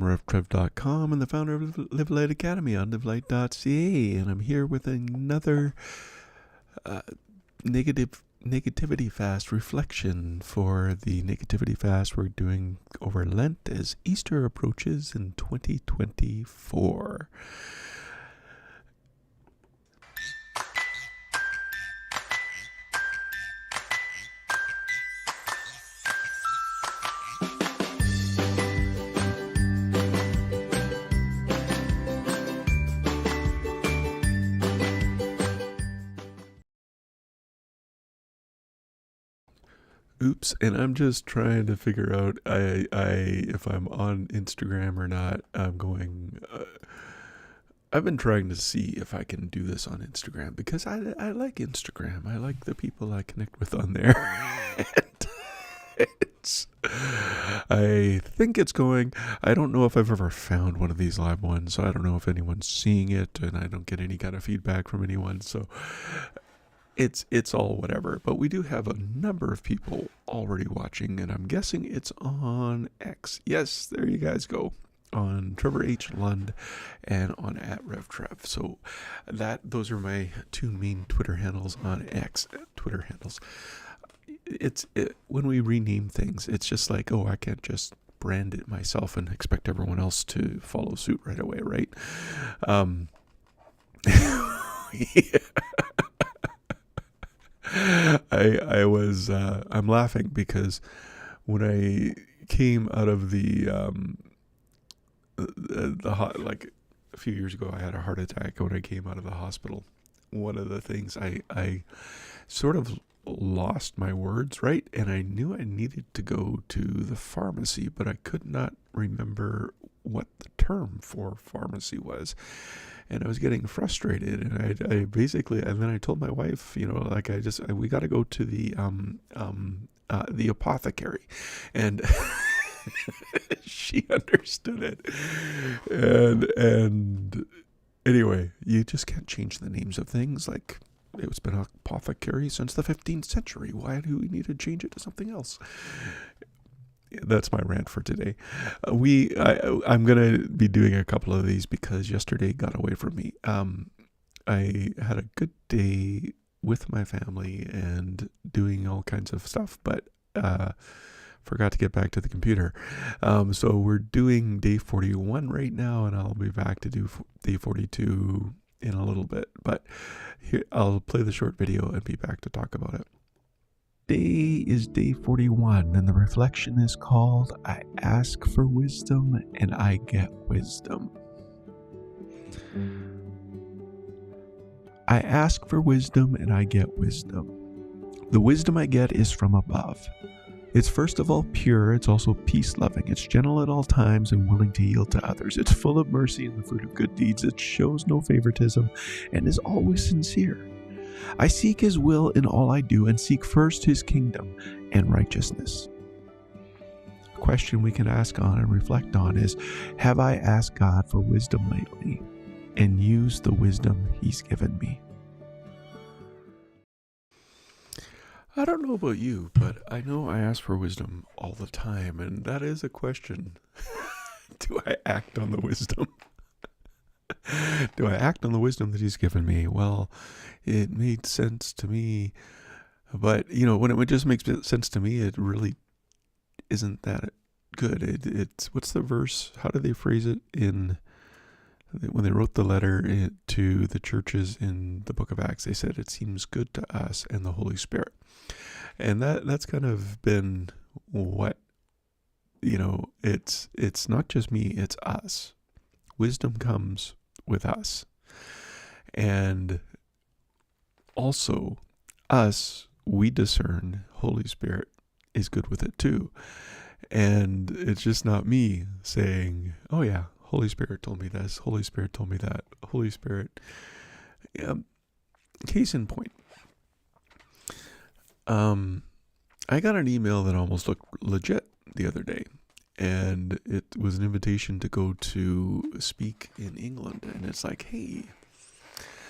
RevTrev.com and the founder of Live Light Academy on livelight.ca, and I'm here with another negativity fast reflection for the negativity fast we're doing over Lent as Easter approaches in 2024. Oops, and I'm just trying to figure out if I'm on Instagram or not. I've been trying to see if I can do this on Instagram because I like Instagram. I like the people I connect with on there. I think it's going. I don't know if I've ever found one of these live ones, so I don't know if anyone's seeing it, and I don't get any kind of feedback from anyone, so it's all whatever. But we do have a number of people already watching, and I'm guessing it's on X. Yes, there you guys go. On Trevor H. Lund and on @RevTrev. So those are my two main Twitter handles on X. Twitter handles. When we rename things, it's just like, oh, I can't just brand it myself and expect everyone else to follow suit right away, right? Yeah. I'm laughing because when I came out of like a few years ago, I had a heart attack. When I came out of the hospital, one of the things I sort of lost my words, right? And I knew I needed to go to the pharmacy, but I could not remember what the term for pharmacy was. And I was getting frustrated, and I basically, and then I told my wife, like we got to go to the apothecary, and she understood it. And anyway, you just can't change the names of things. Like, it's been apothecary since the 15th century. Why do we need to change it to something else? That's my rant for today. I'm going to be doing a couple of these because yesterday got away from me. I had a good day with my family and doing all kinds of stuff, but forgot to get back to the computer. So we're doing day 41 right now, and I'll be back to do day 42 in a little bit. But here, I'll play the short video and be back to talk about it. Today is day 41, and the reflection is called I Ask for Wisdom and I Get Wisdom. I ask for wisdom and I get wisdom. The wisdom I get is from above. It's first of all pure, it's also peace-loving, it's gentle at all times and willing to yield to others. It's full of mercy and the fruit of good deeds, it shows no favoritism and is always sincere. I seek His will in all I do and seek first His kingdom and righteousness. A question we can ask on and reflect on is, have I asked God for wisdom lately and used the wisdom He's given me? I don't know about you, but I know I ask for wisdom all the time, and that is a question. Do I act on the wisdom? Do I act on the wisdom that He's given me? Well, it made sense to me, but when it just makes sense to me, it really isn't that good. It's what's the verse? How do they phrase it when they wrote the letter to the churches in the book of Acts? They said it seems good to us and the Holy Spirit, and that's kind of been what it's not just me, it's us. Wisdom comes with us, and also us, we discern. Holy Spirit is good with it too, and it's just not me saying, oh yeah, Holy Spirit told me this, Holy Spirit told me that, Holy Spirit. Case in point, I got an email that almost looked legit the other day, and it was an invitation to go to speak in England. And it's like, hey,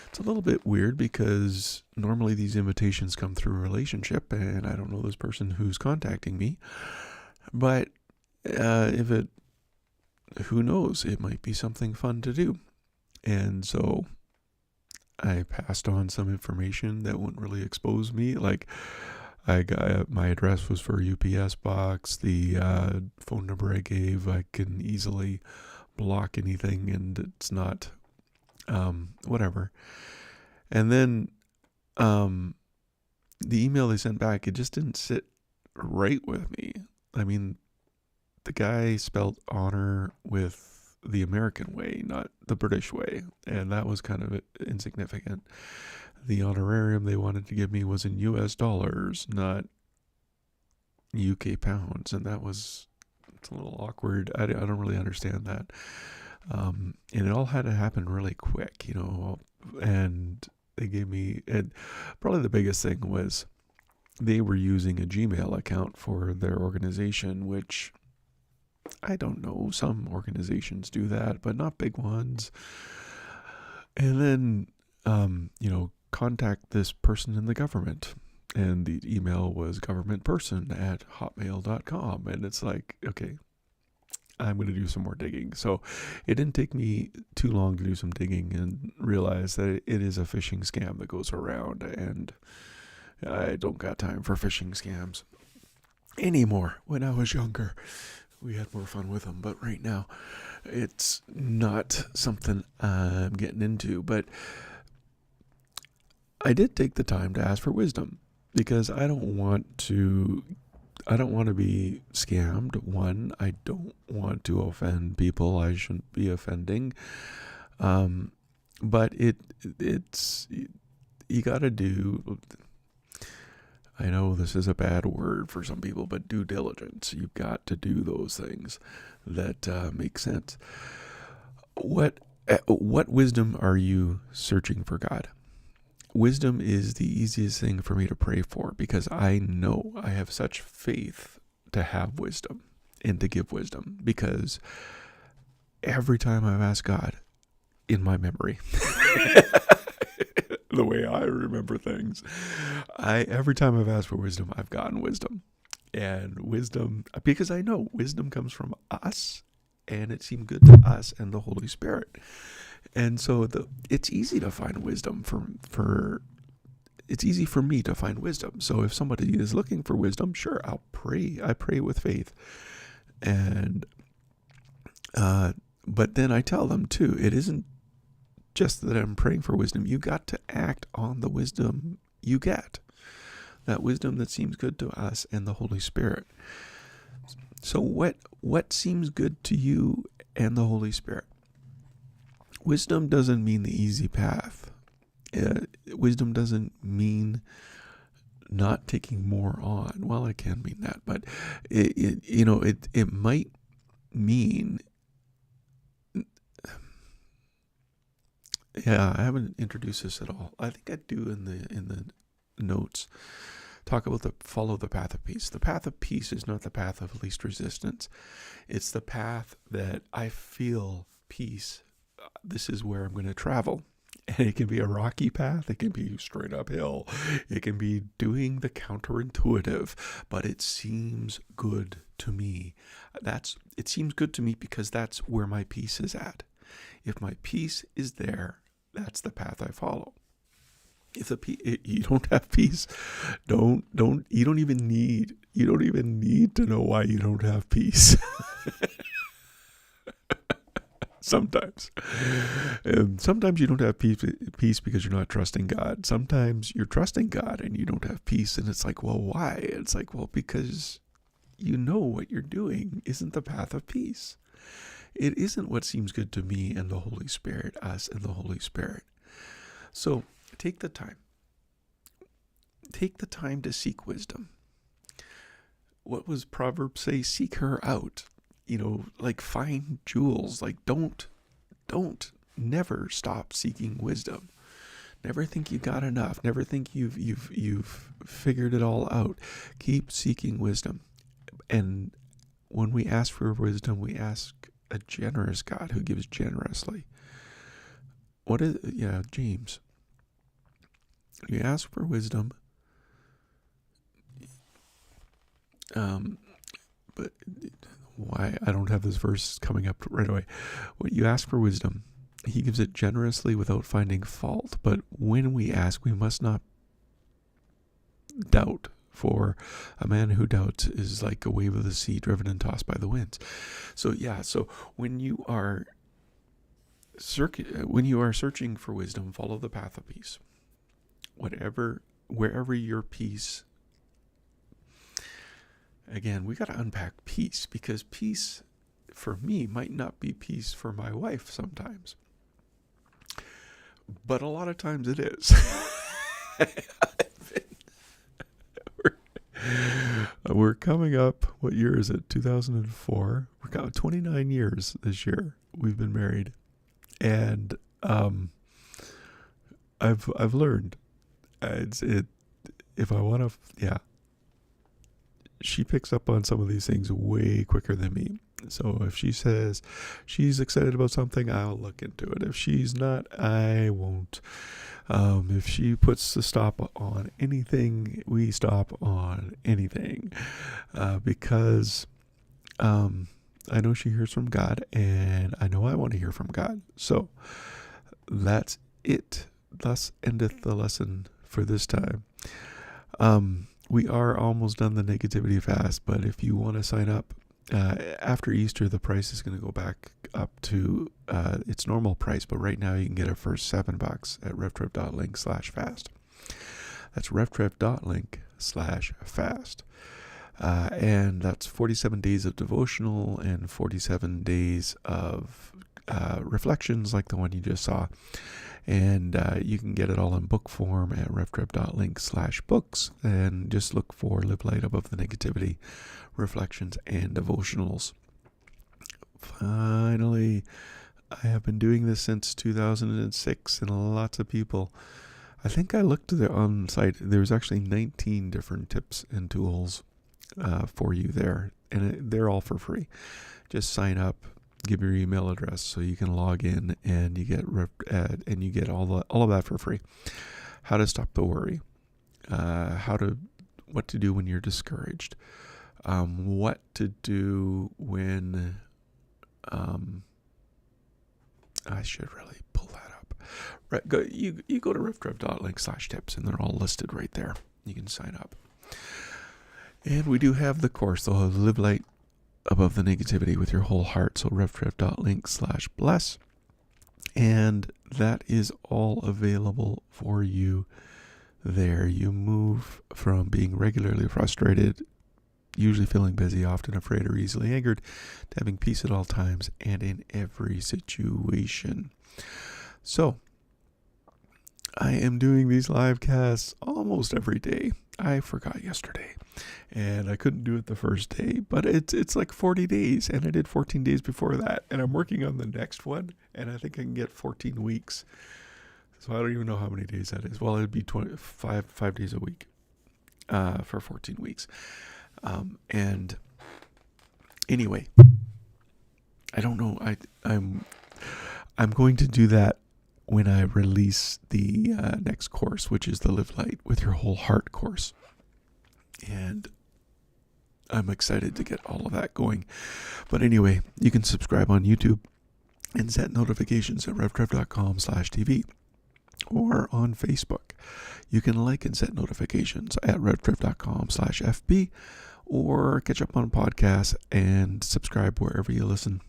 it's a little bit weird because normally these invitations come through a relationship, and I don't know this person who's contacting me. But if it who knows? It might be something fun to do. And so I passed on some information that wouldn't really expose me. Like, I got my address was for a UPS box. The phone number I gave, I can easily block anything, and it's not whatever. And then the email they sent back, it just didn't sit right with me. I mean, the guy spelled honor with the American way, not the British way, and that was kind of insignificant. The honorarium they wanted to give me was in US dollars, not UK pounds, and it's a little awkward. I don't really understand that. And it all had to happen really quick, and they gave me, and probably the biggest thing was they were using a Gmail account for their organization, which I don't know, some organizations do that, but not big ones. And then, contact this person in the government. And the email was governmentperson@hotmail.com. And it's like, okay, I'm going to do some more digging. So it didn't take me too long to do some digging and realize that it is a phishing scam that goes around. And I don't got time for phishing scams anymore. When I was younger, we had more fun with them. But right now, it's not something I'm getting into. But I did take the time to ask for wisdom, because I don't want to be scammed. One, I don't want to offend people I shouldn't be offending. But it's you got to do, I know this is a bad word for some people, but due diligence. You've got to do those things that make sense. What wisdom are you searching for, God? Wisdom is the easiest thing for me to pray for, because I know I have such faith to have wisdom and to give wisdom, because every time I've asked God in my memory, the way I remember things, every time I've asked for wisdom, I've gotten wisdom. And wisdom, because I know wisdom comes from us, and it seemed good to us and the Holy Spirit. And so it's easy to find wisdom it's easy for me to find wisdom. So if somebody is looking for wisdom, sure, I'll pray. I pray with faith. And, but then I tell them too, it isn't just that I'm praying for wisdom. You got to act on the wisdom you get. That wisdom that seems good to us and the Holy Spirit. So what seems good to you and the Holy Spirit? Wisdom doesn't mean the easy path. Wisdom doesn't mean not taking more on. Well, it can mean that, but it might mean. Yeah, I haven't introduced this at all. I think I do in the notes. Talk about follow the path of peace. The path of peace is not the path of least resistance. It's the path that I feel peace. This is where I'm going to travel. And it can be a rocky path. It can be straight uphill. It can be doing the counterintuitive, but it seems good to me. It seems good to me because that's where my peace is at. If my peace is there, that's the path I follow. If you don't have peace, you don't even need to know why you don't have peace. Sometimes. And sometimes you don't have peace because you're not trusting God. Sometimes you're trusting God and you don't have peace, and it's like, well, why? It's like, well, because you know what you're doing isn't the path of peace. It isn't what seems good to me and the Holy Spirit, us and the Holy Spirit. So take the time. Take the time to seek wisdom. What was Proverbs say? Seek her out. Like find jewels. Like don't never stop seeking wisdom. Never think you got enough. Never think you've figured it all out. Keep seeking wisdom. And when we ask for wisdom, we ask a generous God who gives generously. James. You ask for wisdom. But why I don't have this verse coming up right away. When you ask for wisdom, he gives it generously without finding fault. But when we ask, we must not doubt. For a man who doubts is like a wave of the sea driven and tossed by the winds. So when you are searching for wisdom, follow the path of peace. Wherever your peace. Again, we got to unpack peace, because peace for me might not be peace for my wife sometimes. But a lot of times it is. We're coming up, what year is it? 2004. We're coming 29 years this year. We've been married. And I've learned if I want to, she picks up on some of these things way quicker than me. So if she says she's excited about something, I'll look into it. If she's not, I won't. If she puts the stop on anything, we stop on anything. Because I know she hears from God, and I know I want to hear from God. So that's it. Thus endeth the lesson for this time. We are almost done the negativity fast, but if you want to sign up, after Easter, the price is going to go back up to its normal price, but right now you can get it for $7 at revtrip.link/fast. That's revtrip.link/fast. And that's 47 days of devotional and 47 days of reflections like the one you just saw. And you can get it all in book form at revtrip.link/books, and just look for Live Light Above the Negativity, Reflections, and Devotionals. Finally, I have been doing this since 2006, and lots of people. I think I looked on the site. There's actually 19 different tips and tools for you there, and they're all for free. Just sign up. Give your email address so you can log in, and you get all of that for free. How to stop the worry, what to do when you're discouraged, what to do when I should really pull that up. Right, you go to revtrip.link/tips, and they're all listed right there. You can sign up, and we do have the course, the Live Light Above the Negativity with Your Whole Heart. So revtrip.link/bless. And that is all available for you there. You move from being regularly frustrated, usually feeling busy, often afraid or easily angered, to having peace at all times and in every situation. So I am doing these live casts almost every day. I forgot yesterday, and I couldn't do it the first day, but it's like 40 days, and I did 14 days before that, and I'm working on the next one, and I think I can get 14 weeks. So I don't even know how many days that is. Well, it'd be 5 days a week for 14 weeks. And anyway, I don't know. I'm going to do that when I release the next course, which is the Live Light with Your Whole Heart course. And I'm excited to get all of that going. But anyway, you can subscribe on YouTube and set notifications at revtrip.com/TV, or on Facebook. You can like and set notifications at revtrip.com/FB, or catch up on podcasts and subscribe wherever you listen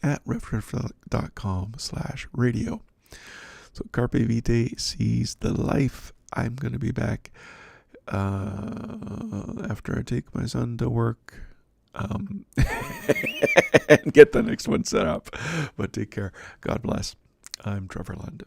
at revtrip.com/radio. So Carpe Vitae, seize the life. I'm going to be back after I take my son to work and get the next one set up. But take care. God bless. I'm Trevor Lund.